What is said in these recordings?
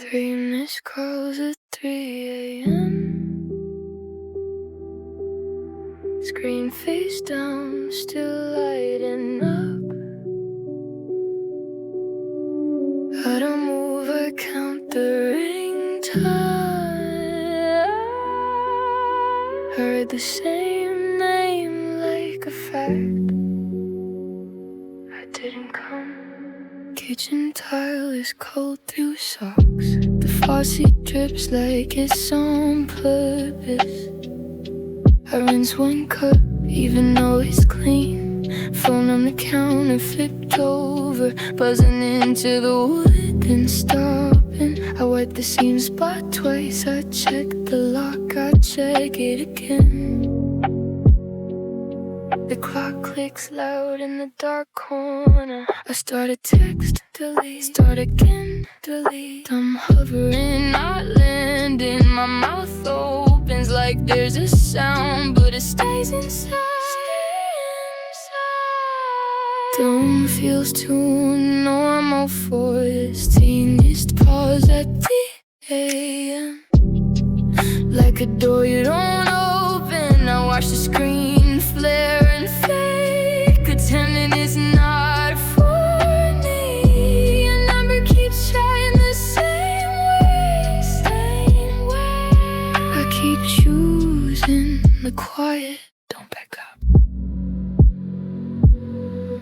Three missed calls at 3 a.m. Screen face down, still lighting up. How to move, I count the ring time. Heard the same name like a fact. I didn't come. Kitchen tile is cold through socks. The faucet drips like it's on purpose. I rinse one cup, even though it's clean. Phone on the counter, flipped over, buzzing into the wood, then stopping. I wipe the seam spot twice. I check the lock, I check it again. The clock clicks loud in the dark corner. I start a text, delete, start again, delete. I'm hovering, not landing. My mouth opens like there's a sound, but it stays inside. The room feels too normal for this teenest pause at 3 a.m. Like a door you don't open. I watch the screen flare and fade, pretending it's not for me. A number keeps trying the same way. I keep choosing the quiet, don't back up.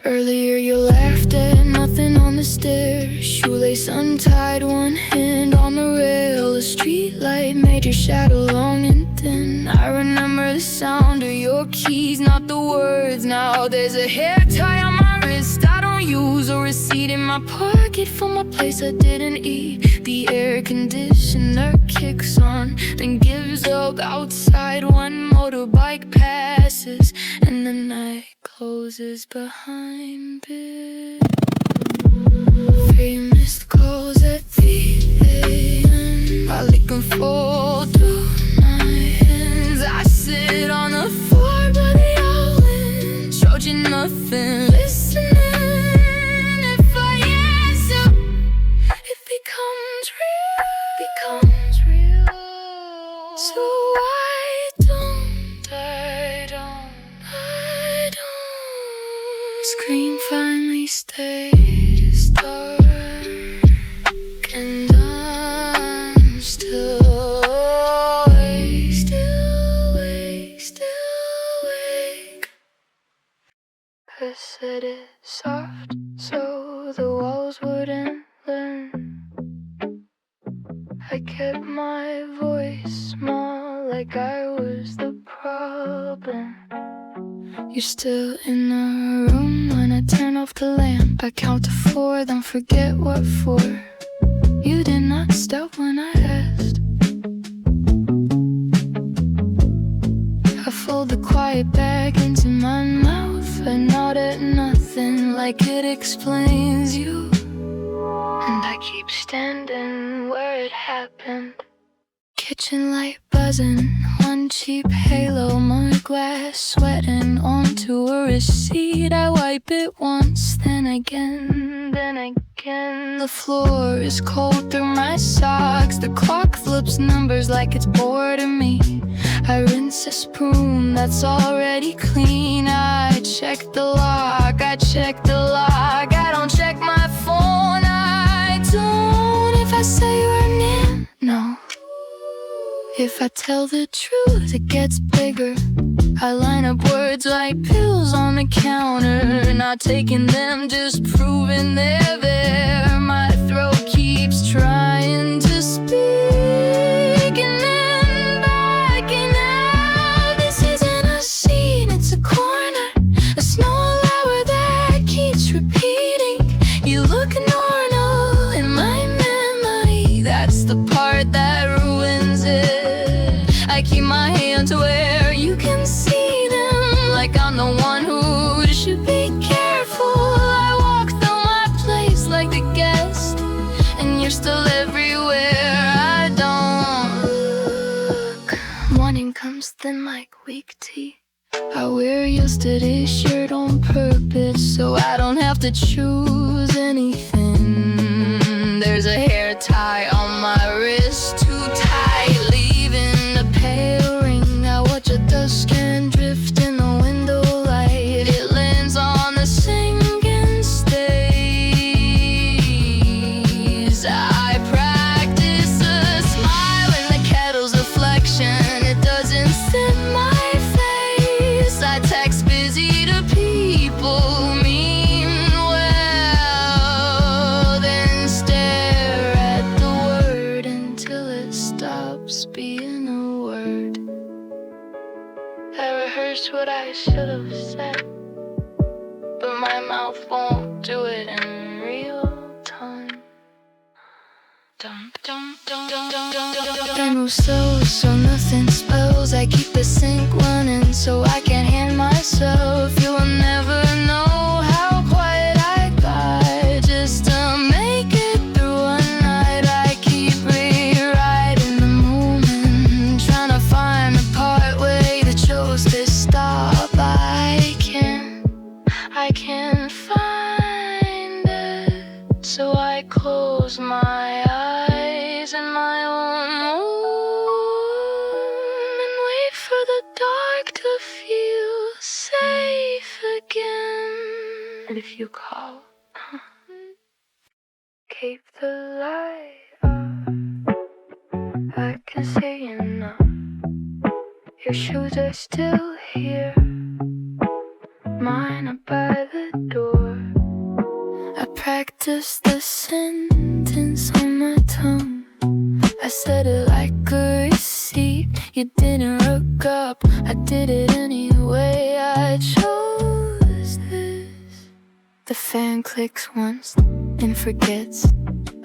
Earlier you laughed at nothing on the stairs. Shoelace untied, one hand on the rail. A street light made your shadow long and thin. I remember the sound of your keys, not the words. Now there's a hair tie on my wrist I don't use, a receipt in my pocket for my place I didn't eat. The air conditioner kicks on, then gives up outside. One motorbike passes, and the night closes behind it. 3 missed calls at 3 a.m. I lick and fold through my hands. I sit on the floor, bloody yelling, Trojan muffin, listening. If I answer, it becomes real. So I don't screen finally stays dark, and I'm still awake. I said it soft so the walls wouldn't learn. I kept my voice small, like I was the problem. You're still in the room when I turn off the lamp. I count to 4, then forget what for. You did not stop when I asked. I fold the quiet back into my mouth. I nod at nothing like it explains you. And I keep standing where it happened. Kitchen light buzzing, one cheap halo, more glass sweating onto a receipt. I wipe it once, then again. The floor is cold through my socks. The clock flips numbers like it's bored of me. I rinse a spoon that's already clean. I check the lock, I don't check my phone. I don't. If I say your name, no. If I tell the truth, it gets bigger. I line up words like pills on the counter, not taking them, just proving they're there. My throat keeps trying to speak, and then backing out. This isn't a scene, it's a corner, a snow hour that keeps repeating. You look normal in my memory, that's the part that ruins it. I keep my hands where you can see them, like I'm the one who should be careful. I walk through my place like the guest, and you're still everywhere. I don't look. Morning comes thin like weak tea. I wear yesterday's shirt on purpose, so I don't have to choose anything. There's a hair tie on my mouth won't do it in real time. I move slow so nothing spills. I keep the sink running so I can hand myself. You will never know how quiet I got just to make it through a night. I keep rewriting the moment, trying to find the part where you chose to stop. I can't find it, so I close my eyes in my own room and wait for the dark to feel safe again. And if you call, keep the light on. I can say enough. Your shoes are still here, mine are by the door. I practiced the sentence on my tongue. I said it like a receipt. You didn't look up, I did it anyway. I chose this. The fan clicks once and forgets.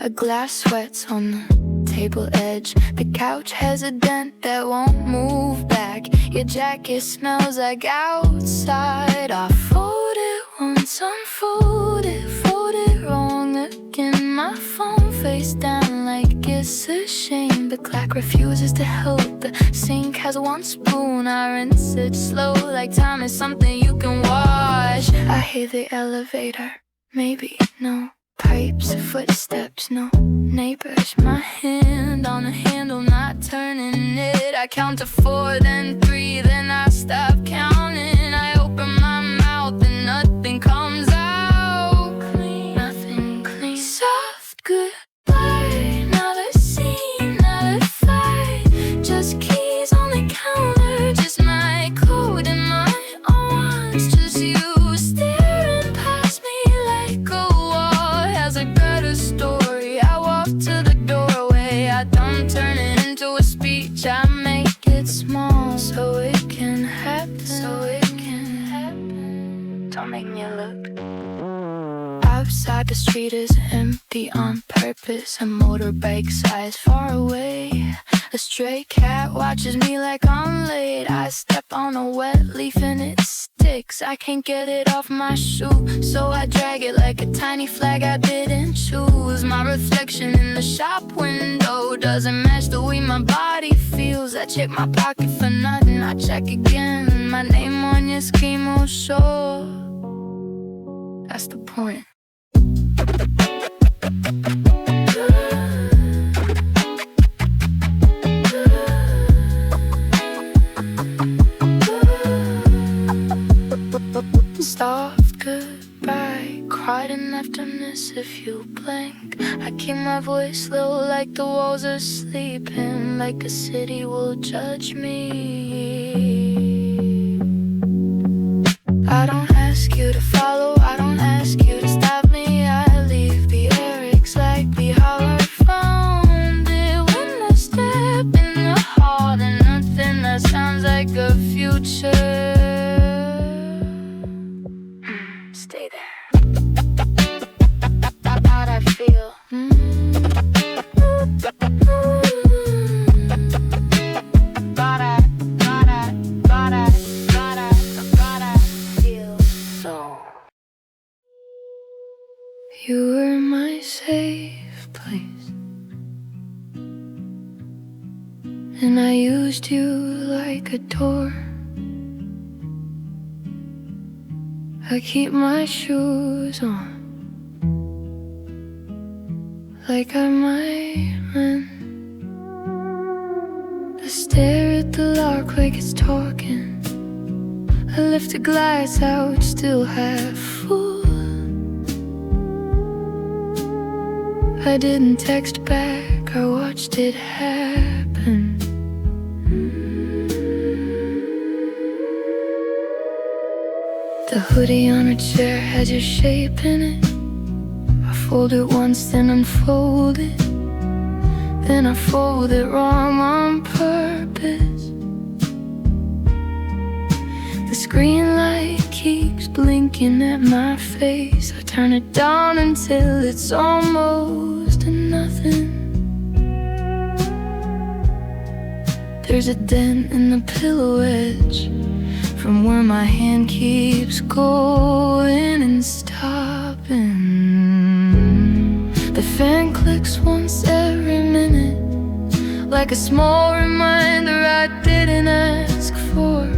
A glass sweats on the table edge. The couch has a dent that won't move back. Your jacket smells like outside. I fold it once, unfold it, fold it wrong again. My phone face down like it's a shame. The crack refuses to help. The sink has one spoon. I rinse it slow like time is something you can watch. I hear the elevator, maybe, no. Pipes, footsteps, no neighbors. My hand on the handle, not turning it. I count to 4, then 3, then I stop counting. I open my mouth and nothing comes out clean. Nothing clean. Soft goodbye, not a scene, not a fight. Just keys on the counter, just my code and my arms. Just you staring past me like a a better story. I walk to the doorway, I don't turn it into a speech. I make it small so it can happen, so it can happen. Don't make me look. Outside the street is empty on purpose. A motorbike size far away. A stray cat watches me like I'm late. I step on a wet leaf and it sticks. I can't get it off my shoe, so I drag it like a tiny flag I didn't choose. My reflection in the shop window doesn't match the way my body feels. I check my pocket for nothing, I check again. My name on your schemo show. That's the point. Soft goodbye, cried enough to miss if you blink. I keep my voice low like the walls are sleeping, like a city will judge me. I don't ask you to follow, I don't ask you to stop me. I leave the lyrics like the how I found it. When I step in the hall, and nothing that sounds like a future. Stay there. How'd I feel? Feel so. You were my safe place, and I used you like a door. I keep my shoes on, like I might run. I stare at the lock like it's talking. I lift the glass out, still half full. I didn't text back, I watched it happen. The hoodie on a chair has your shape in it. I fold it once, then unfold it. Then I fold it wrong on purpose. The green light keeps blinking at my face. I turn it down until it's almost nothing. There's a dent in the pillow edge from where my hand keeps going and stopping. The fan clicks once every minute, like a small reminder I didn't ask for.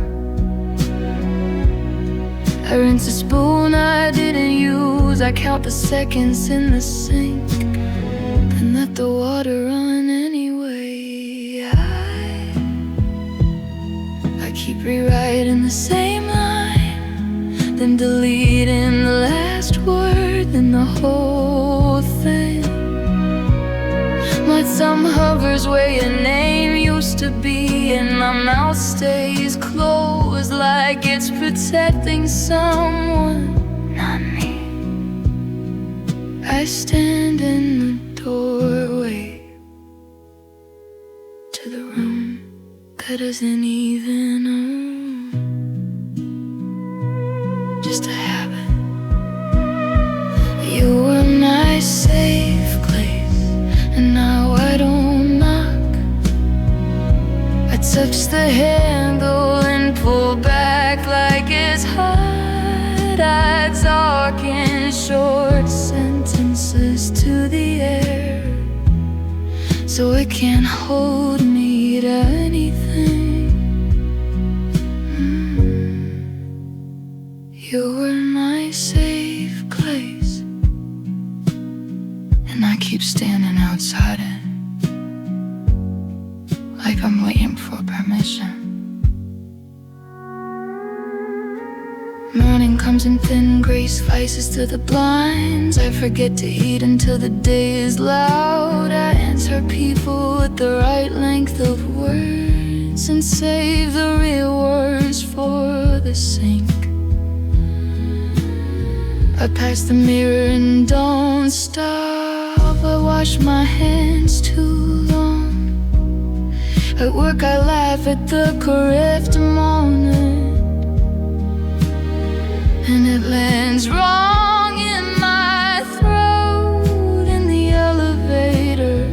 I rinse a spoon I didn't use, I count the seconds in the sink, then let the water run anyway. I keep rewriting the same line, then deleting the last word, then the whole thing. My thumb hovers where your name used to be, and my mouth stays closed like it's protecting someone, not me. I stand in the doorway to the room that isn't even a room, just a habit. You were my safe place, and now I don't knock. I touch the handle and pull back like it's hot. I talk in short sentences to the air, so it can't hold me to anything. You were my safe place, and I keep standing outside it, like I'm waiting for permission. Morning comes in thin gray slices to the blinds. I forget to eat until the day is loud. I answer people with the right length of words and save the real words for the sink. I pass the mirror and don't stop. I wash my hands too long. At work I laugh at the correct moment, and it lands wrong in my throat. In the elevator,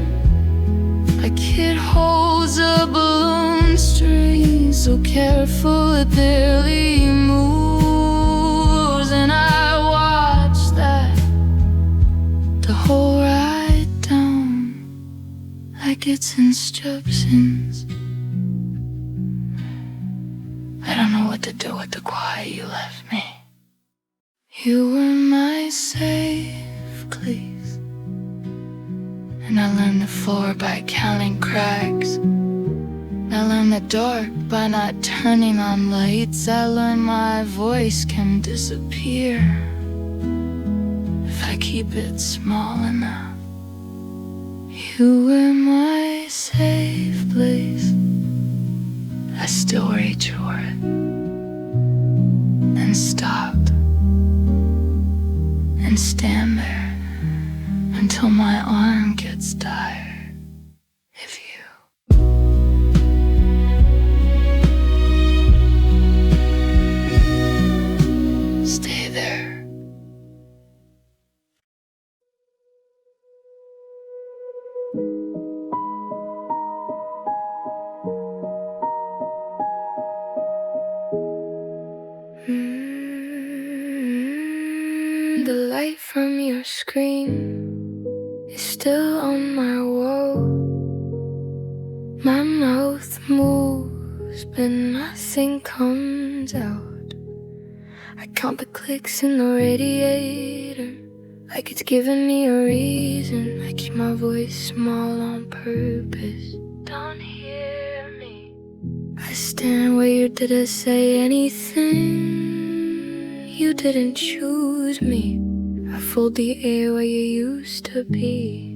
a kid holds a balloon string so careful it barely moves, and I watch that the whole ride down like it's instructions. I don't know what to do with the quiet you left me. You were my safe place, and I learned the floor by counting cracks. I learned the dark by not turning on lights. I learned my voice can disappear if I keep it small enough. You were my safe place. I still reach for it and stopped and stand there until my arm gets tired of you. Stay there. The light from your screen is still on my wall. My mouth moves, but nothing comes out. I count the clicks in the radiator, like it's giving me a reason. I keep my voice small on purpose. Don't hear me. I stand where you didn't say anything. You didn't choose me. I fold the air where you used to be.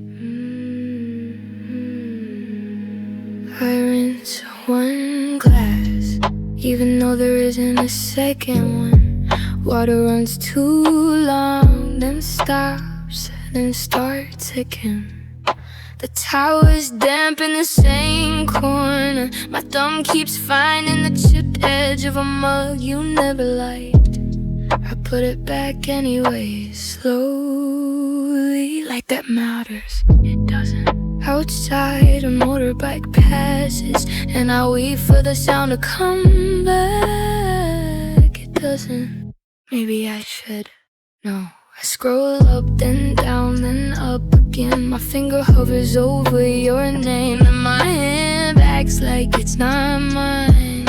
I rinse one glass, even though there isn't a second one. Water runs too long, then stops, then starts again. The tower's damp in the same corner. My thumb keeps finding the chipped edge of a mug you never liked. I put it back anyway, slowly, like that matters. It doesn't. Outside a motorbike passes, and I wait for the sound to come back. It doesn't. Maybe I should. No. I scroll up, then down, then up again. My finger hovers over your name, and my hand acts like it's not mine.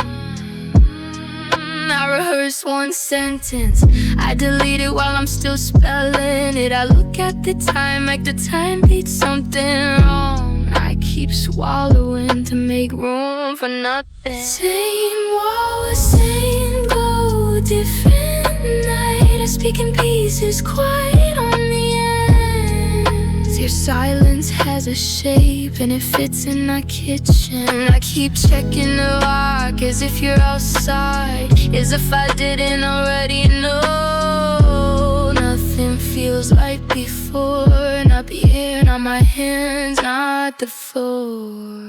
I rehearse one sentence, I delete it while I'm still spelling it. I look at the time like the time beats something wrong. I keep swallowing to make room for nothing. Same wall, same glow, different night. I speak in pieces, quiet on the ends. Your silence has a shape and it fits in my kitchen. I keep checking the lock as if you're outside, as if I didn't already know. Nothing feels like before, not the air, not my hands, not the floor.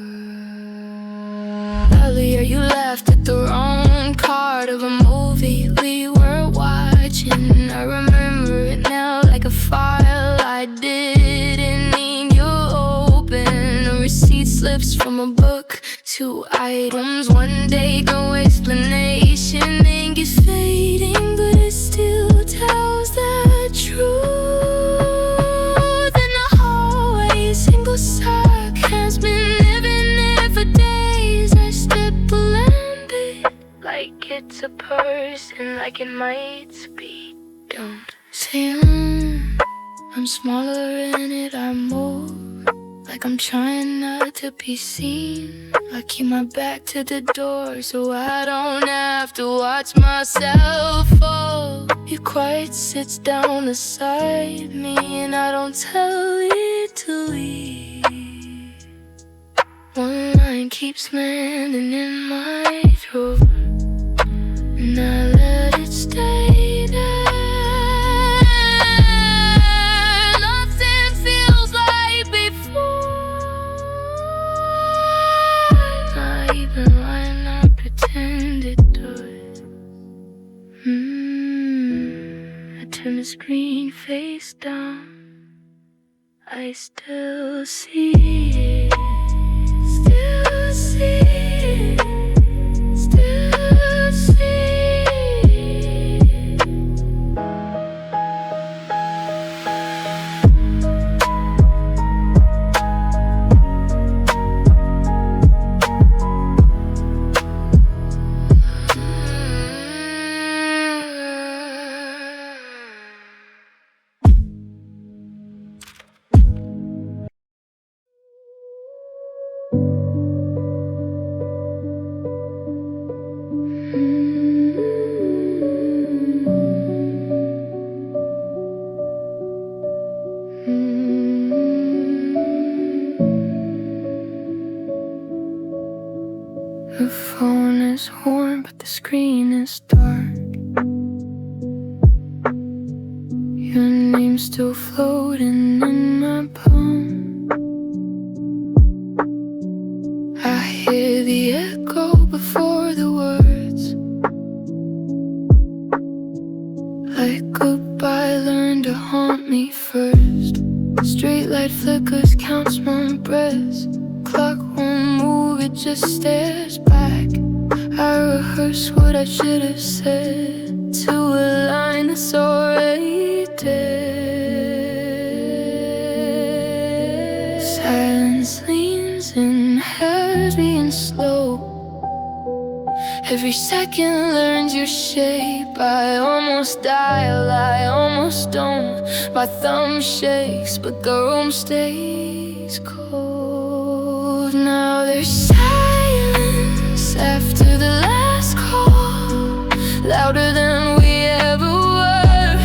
Earlier you laughed at the wrong part of a movie we were watching. I remember it now like a file I didn't need you open. A receipt slips from a book, 2 items, 1 day, no explanation. Ink is fading, but it still tells the truth. In the hallway, a single sock has been living there for days. I step around it like it's a person, like it might speak. Don't say I'm smaller in it, I'm more like I'm trying not to be seen. I keep my back to the door so I don't have to watch myself fall. Your quiet sits down beside me and I don't tell it to leave. One line keeps landing in my throat and I let it stay there. I turn the screen face down, I still see it, still see it, still see it. The phone is warm, but the screen is dark. Your name's still floating in my palm. I hear the echo before the words. Like goodbye, learn to haunt me first. Straight light flickers, counts my breaths. Clock won't move, it just stares back. I rehearse what I should have said to a line that's already dead. Silence leans in, heavy and slow. Every second learns your shape. I almost dial, I almost don't. My thumb shakes, but the room stays cold. Now there's silence after the last call, louder than we ever were.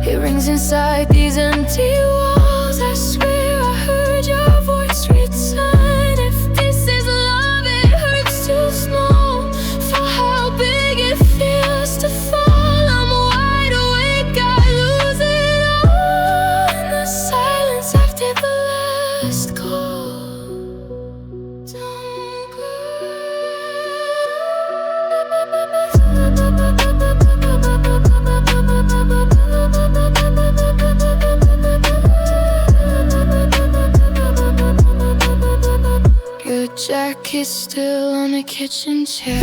It rings inside these empty walls. I swear I heard your voice return. If this is love, it hurts too small for how big it feels to fall. I'm wide awake, I lose it all in the silence after the last call. Jacket still on the kitchen chair.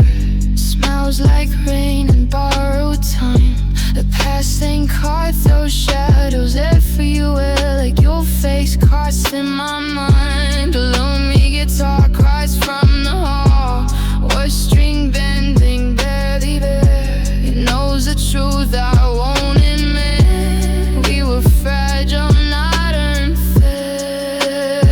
Smells like rain and borrowed time. The past ain't caught those shadows everywhere, like your face crossed in my mind. Below me, guitar cries from the hall. What string bending, barely bare. It knows the truth I won't admit. We were fragile, not unfair.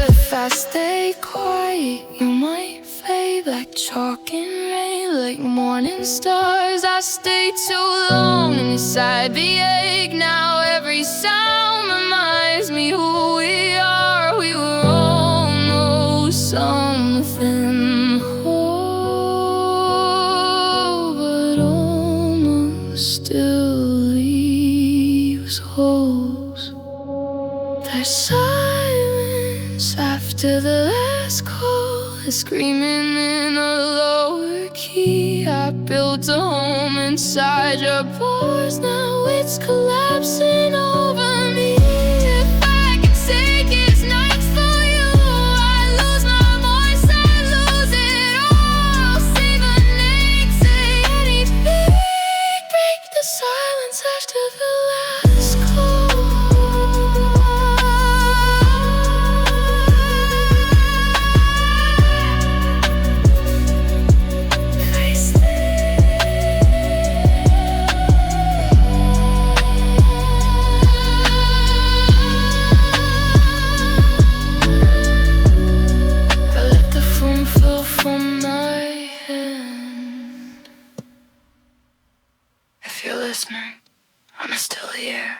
If I stay quiet, you might fade like chalk and rain, like morning stars. I stay too long inside the ache. Now every sound reminds me who we are. We were almost something whole, but almost still leaves holes. There's silence after the last call, screaming in a lower key. I built a home inside your bars, now it's collapsing over me. If I could take its nights for you, I lose my voice, I lose it all. Say the name, say anything. Break the silence after the last call. If you're listening, I'm still here.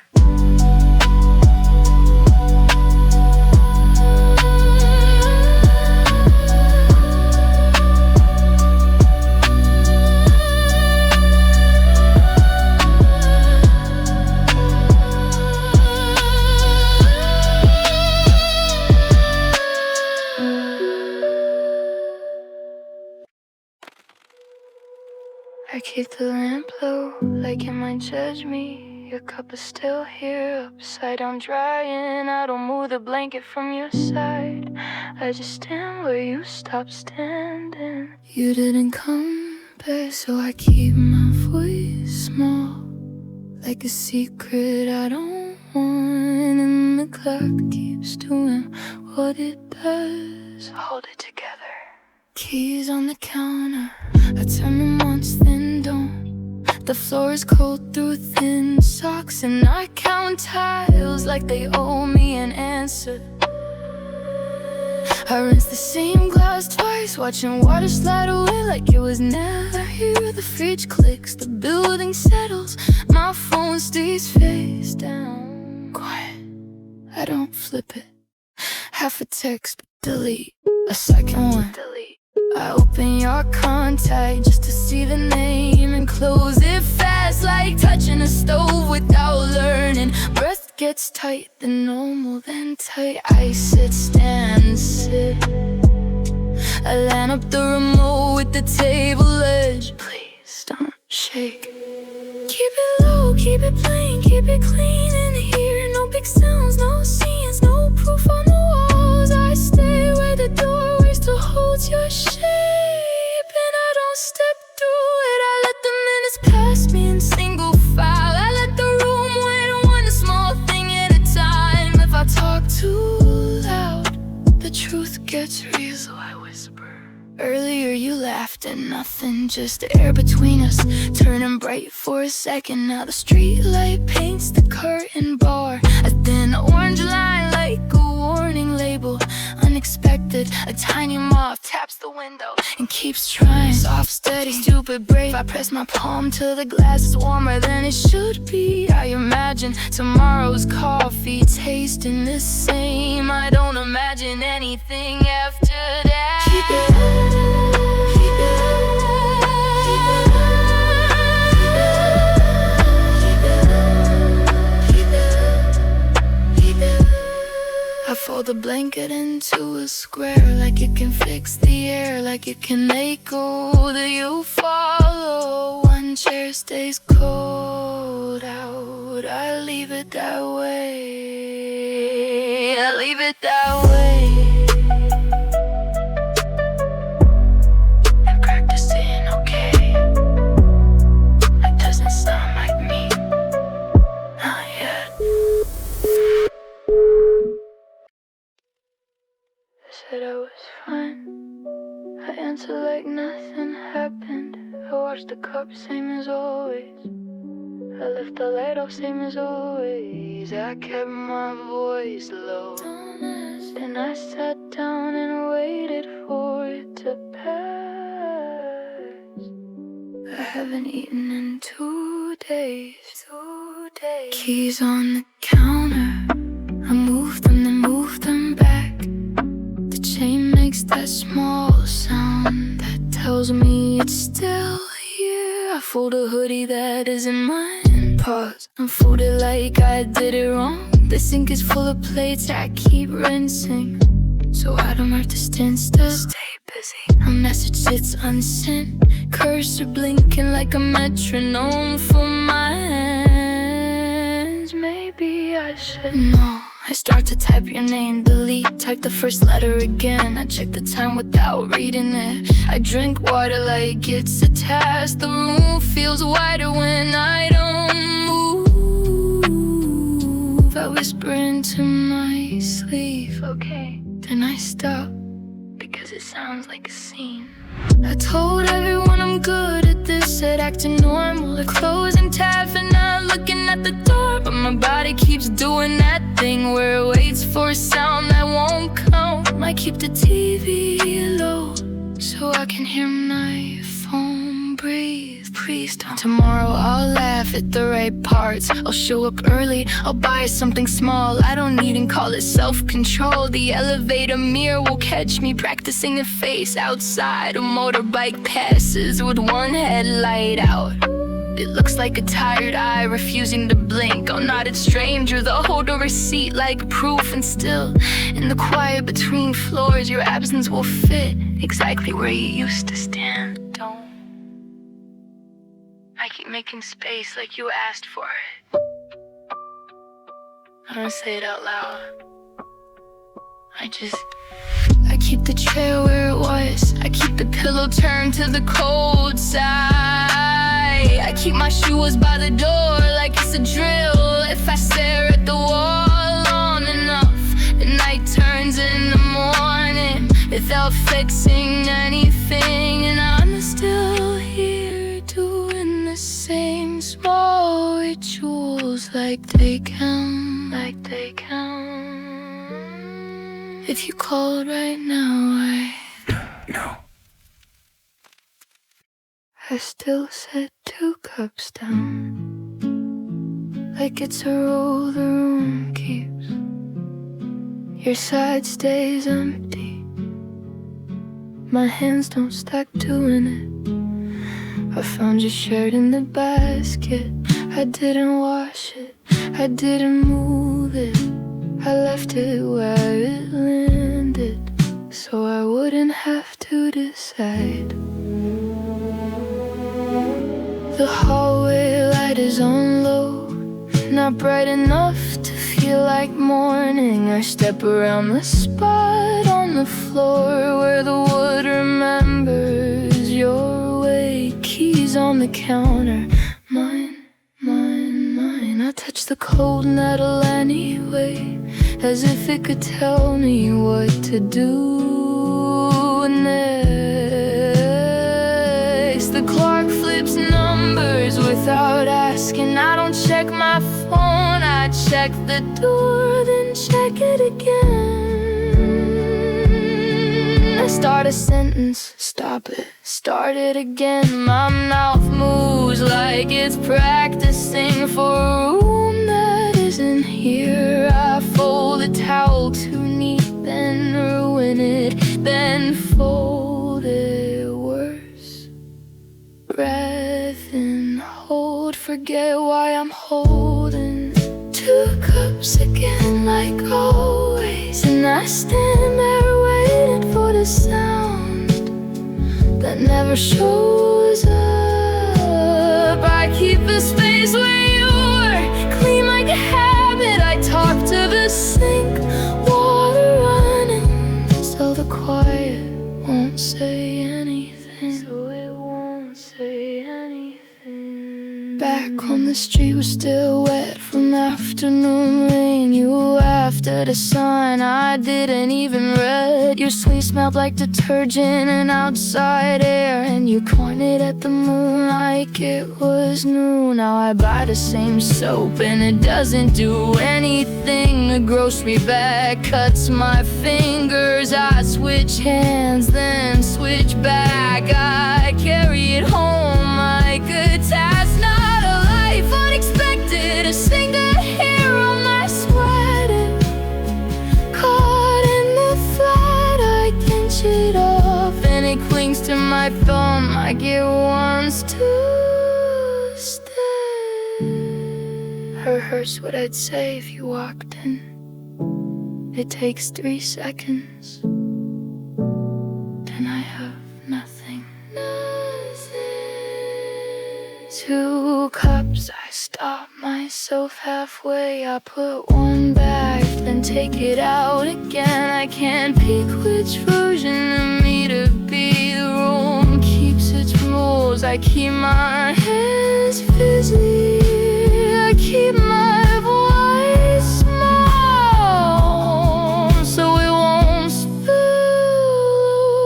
I keep the lamp low, like it might judge me. Your cup is still here, upside down drying. I don't move the blanket from your side, I just stand where you stopped standing. You didn't come back, so I keep my voice small, like a secret I don't want. And the clock keeps doing what it does. Hold it together. Keys on the counter, I turn them once then don't. The floor is cold through thin socks, and I count tiles like they owe me an answer. I rinse the same glass twice, watching water slide away like it was never here. The fridge clicks, the building settles, my phone stays face down. Quiet, I don't flip it. Half a text, delete. A second one, delete. I open your contact just to see the name and close it fast, like touching a stove without learning. Breath gets tight, then normal, then tight. I sit, stand, sit. I line up the remote with the table edge. Please don't shake. Keep it low, keep it plain, keep it clean in here. No big sounds, no scenes, no proof on the walls. I stay where the doorway still holds your shape, and I don't step through it. I let the minutes pass me in single file. I let the room wait one small thing at a time. If I talk too loud, the truth gets real, so I whisper. Earlier you laughed at nothing, just the air between us turning bright for a second. Now the street light paints the curtain bar, a thin orange line like a warning label. Unexpected, a tiny moth taps the window and keeps trying. Soft, steady, stupid, brave. I press my palm till the glass is warmer than it should be. I imagine tomorrow's coffee tasting the same. I don't imagine anything after that. Keep it up, keep it up, keep it up, keep it up, keep it up. I fold the blanket into a square, like it can fix the air, like it can echo that you follow. One chair stays cold out, I leave it that way, I leave it that way. said I was fine. I answered like nothing happened. I watched the cup, same as always. I left the light off, same as always. I kept my voice low. Then I sat down and waited for it to pass. I haven't eaten in 2 days. Keys on the counter. I moved them, then moved them back. The chain makes that small sound that tells me it's still here. I fold a hoodie that isn't mine. Pause, unfold it like I did it wrong. The sink is full of plates I keep rinsing, so I don't have to stand still. Stay busy. A message sits unsent, cursor blinking like a metronome for my hands. Maybe I should know. I start to type your name, delete, type the first letter again. I check the time without reading it. I drink water like it's a task. The room feels wider when I don't move. I whisper into my sleep, okay. Then I stop, because it sounds like a scene. I told everyone I'm good at this, at acting normal, at closing tabs and not looking at the door. But my body keeps doing that thing where it waits for a sound that won't come. I keep the TV low, so I can hear my phone breathe. Please don't. Tomorrow I'll laugh at the right parts. I'll show up early, I'll buy something small. I don't even call it self-control. The elevator mirror will catch me practicing a face outside. A motorbike passes with one headlight out. It looks like a tired eye refusing to blink. I'm not a stranger, they'll hold a receipt like proof. And still, in the quiet between floors, your absence will fit exactly where you used to stand. Don't. I keep making space like you asked for it. I don't say it out loud. I keep the chair where it was. I keep the pillow turned to the cold side. I keep my shoes by the door like it's a drill. If I stare at the wall long enough, the night turns in the morning without fixing anything. And I'm still here doing the same small rituals like they count. If you called right now, No. I still set 2 cups down, like it's a rule the room keeps. Your side stays empty, my hands don't stop doing it. I found your shirt in the basket. I didn't wash it, I didn't move it. I left it where it landed, so I wouldn't have to decide. The hallway light is on low, not bright enough to feel like morning. I step around the spot on the floor where the wood remembers your way. Keys on the counter, mine. I touch the cold metal anyway, as if it could tell me what to do next. The clock flips numbers without asking. I don't check my phone, I check the door, then check it again. I start a sentence, stop it, start it again. My mouth moves like it's practicing for a room that isn't here. I fold a towel too neat, then ruin it, then fold it worse. Breath in, hold, forget why I'm holding 2 cups again like always. And I stand there waiting for the sound that never shows up. I keep the space where you were clean like a habit. I talk to the sink, water running, so the quiet won't say anything. Back on the the street was still wet from afternoon rain. You laughed at a sign I didn't even read. Your sleeve smelled like detergent and outside air, and you pointed at the moon like it was new. Now I buy the same soap and it doesn't do anything. The grocery bag cuts my fingers. I switch hands, then switch back. I carry it home like a task, not a life unexpected. A single hair on my sweater, caught in the flat. I pinch it off and it clings to my thumb like it wants to stay. Hurts what I'd say if you walked in. It takes 3 seconds, then I have nothing. 2 cups, I stop myself halfway. I put one back, then take it out again. I can't pick which version of me to be. The room keeps its rules. I keep my hands busy. I keep my voice small, so it won't spill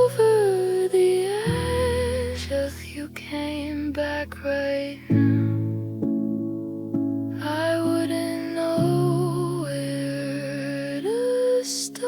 over the edge. If you came back right now, I wouldn't know where to start.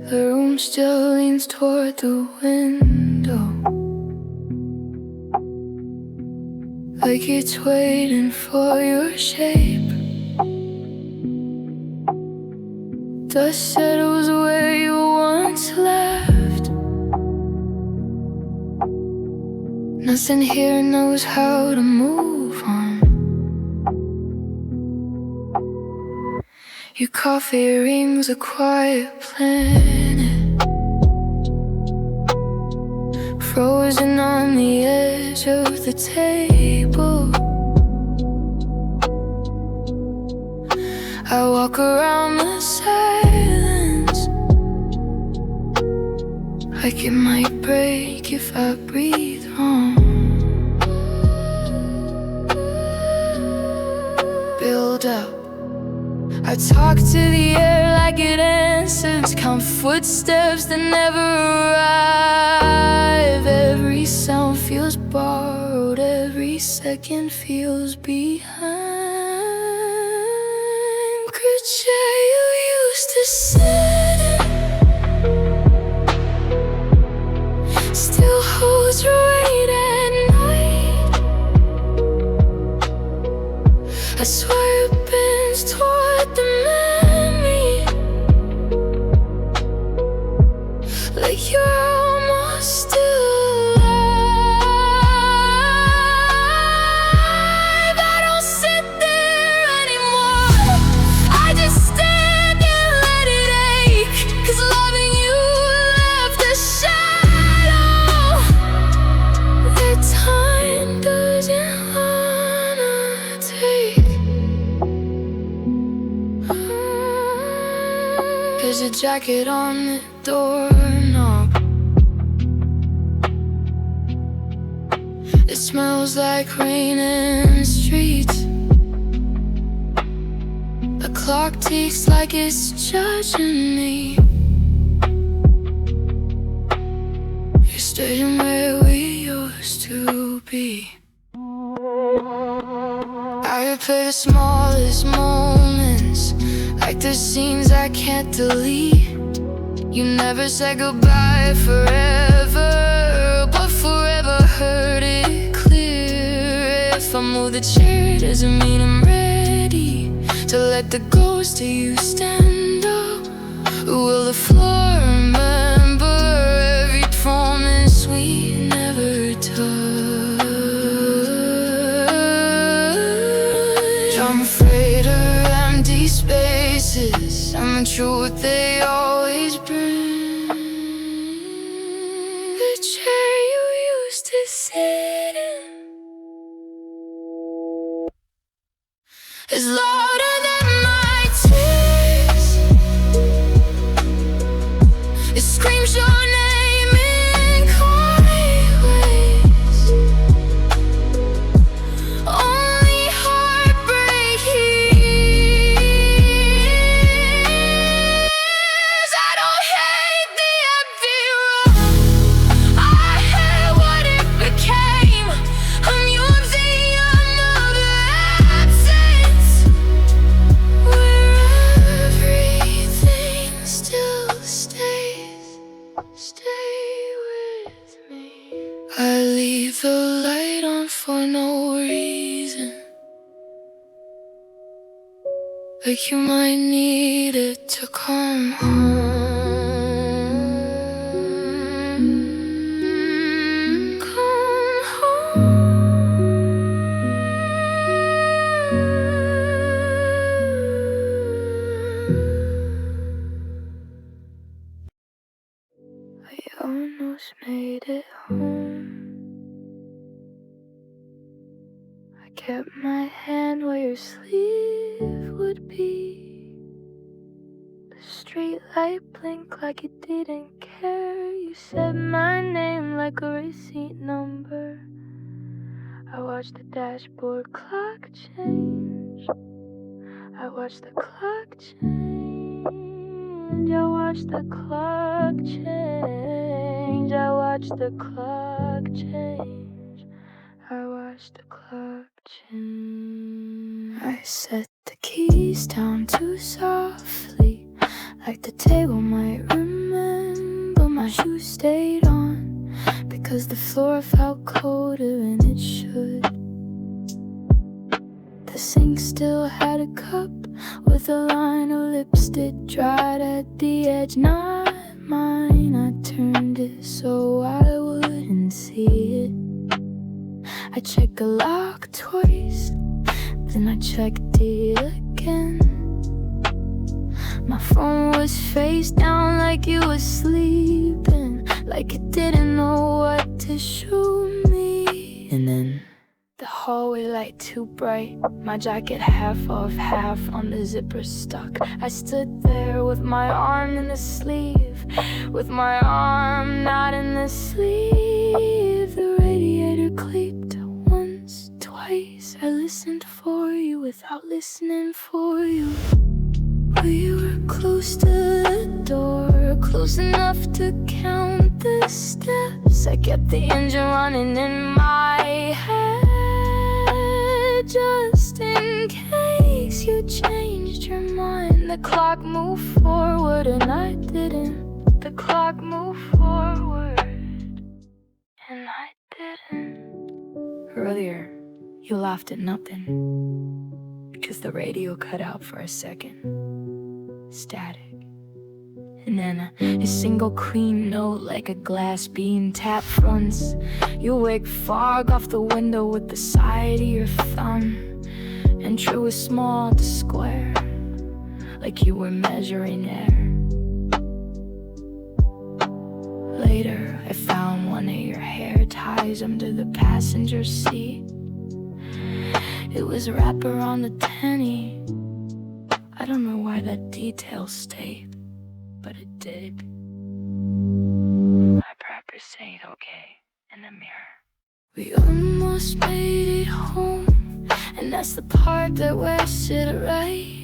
The room still leans toward the window, like it's waiting for your shape. Dust settles where you once left. Nothing here knows how to move on. Your coffee rings a quiet planet, frozen on the edge of the table. I walk around the silence, like it might break if I breathe wrong. Build up, I talk to the air like it answers. Count footsteps that never arrive. Every sound feels borrowed, every second feels behind. Could chair you used to sit in still holds your weight at night. I swear it bends toward the memory, like you're almost still alive. I don't sit there anymore, I just stand and let it ache. 'Cause loving you left a shadow that time doesn't wanna take. There's a jacket on the doorknob, it smells like rain in the streets. The clock ticks like it's judging me. You're staying where we used to be. I replay the smallest moments, like the scenes I can't delete. You never said goodbye forever, but forever heard it clear. If I move the chair, doesn't mean I'm ready to let the ghost of you stand up. Will the floor remember every promise we never touched? I'm afraid of empty spaces and the truth they always bring. The chair you used to sit in is louder than my tears. It screams your name in quiet ways. Only heartbreak hears. I don't hate the empty room, I hate what it became. I'm using another absence, where everything still stays. Stay with me. I leave the light on for no reason, like you might need it to come home. Come home. I almost made it home. I kept my hand where your sleeve would be. The street light blinked like it didn't care. You said my name like a receipt number. I watched the dashboard clock change. I watched the clock change. I watched the clock change. I watched the clock change. I watched the clock change. I set the keys down too softly, like the table might remember. My shoes stayed on because the floor felt colder than it should. The sink still had a cup with a line of lipstick dried at the edge. Not mine, I turned it so I wouldn't see it. I checked the lock twice, then I checked it again. My phone was face down like you were sleeping, like it didn't know what to show me. And then the hallway light too bright, my jacket half off, half on the zipper stuck. I stood there with my arm in the sleeve, with my arm not in the sleeve. The radiator clicked once, twice. I listened for you without listening for you. We were close to the door, close enough to count the steps. I kept the engine running in my head, just in case you changed your mind. The clock moved forward and I didn't. The clock moved forward and I didn't. Earlier, you laughed at nothing, because the radio cut out for a second. Static. And then a single clean note like a glass bean tapped fronts. You wake fog off the window with the side of your thumb, and drew a small to square, like you were measuring air. Later, I found one of your hair ties under the passenger seat. It was wrapped around the tenny. I don't know why that detail stayed, but it did. I practiced saying okay in the mirror. We almost made it home, and that's the part that wears it right.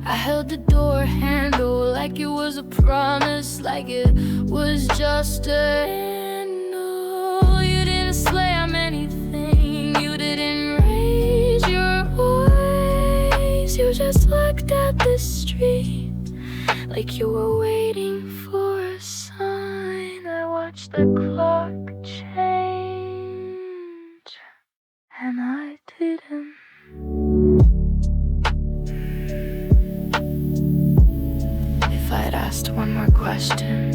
I held the door handle like it was a promise, like it was just a handle. You didn't slam anything, you didn't raise your voice. You just looked at the street like you were waiting for a sign. I watched the clock change and I didn't. If I'd asked more question.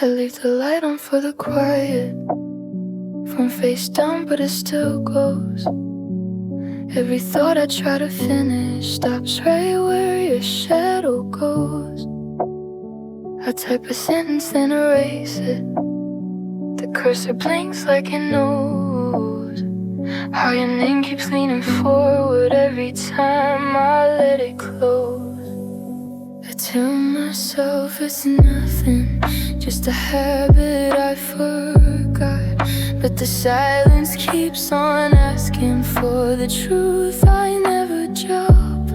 I leave the light on for the quiet, from face down but it still goes. Every thought I try to finish stops right where your shadow goes. I type a sentence then erase it. The cursor blinks like it knows how your name keeps leaning forward every time I let it close. I tell myself it's nothing, just a habit I forgot. But the silence keeps on asking for the truth I never drop.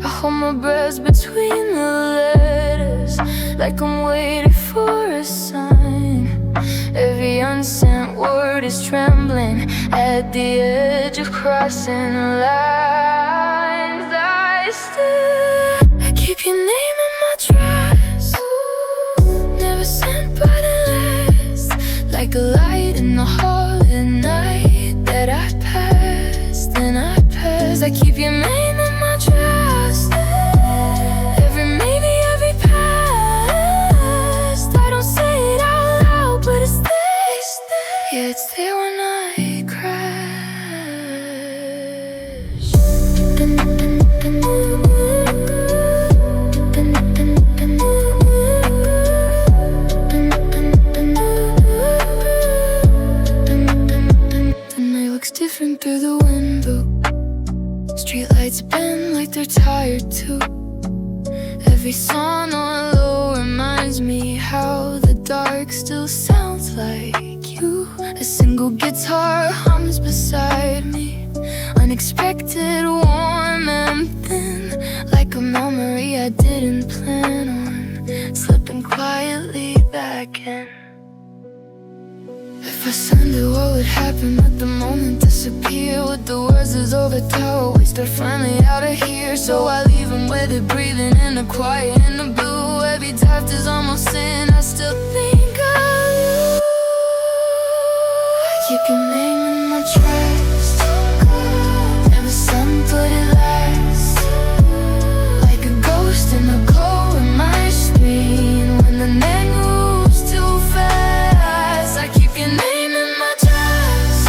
I hold my breath between the letters, like I'm waiting for a sign. Every unsent word is trembling at the edge of crossing lines. I keep your name in my dress, never sent but at last, like a light in the hall at night that I passed and I passed. I keep your name in my dress, every maybe, every past. I don't say it out loud, but it's there. Yeah, it's there when I crash. The night looks different through the window. Streetlights bend like they're tired too. Every song on low reminds me how the dark still sounds like you. A single guitar hums beside me, unexpected, warm and thin, like a memory I didn't plan on, slipping quietly back in. If I send it, what would happen? Let the moment disappear with the words as overtower. We start finally out of here, so I leave them where they're breathing in the quiet, in the blue. Every draft is almost in, I still think of you. Keep your name in my tracks, never sun but it lasts, like a ghost in the glow in my screen when the neck moves too fast. I keep your name in my tracks,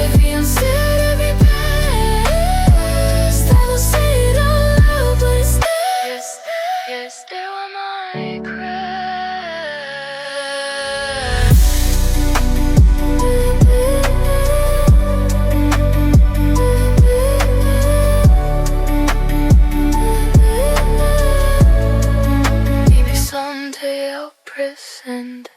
every unsaid, every past. I don't say it out loud, but it's there. Yes, there when I crash. Maybe someday I'll present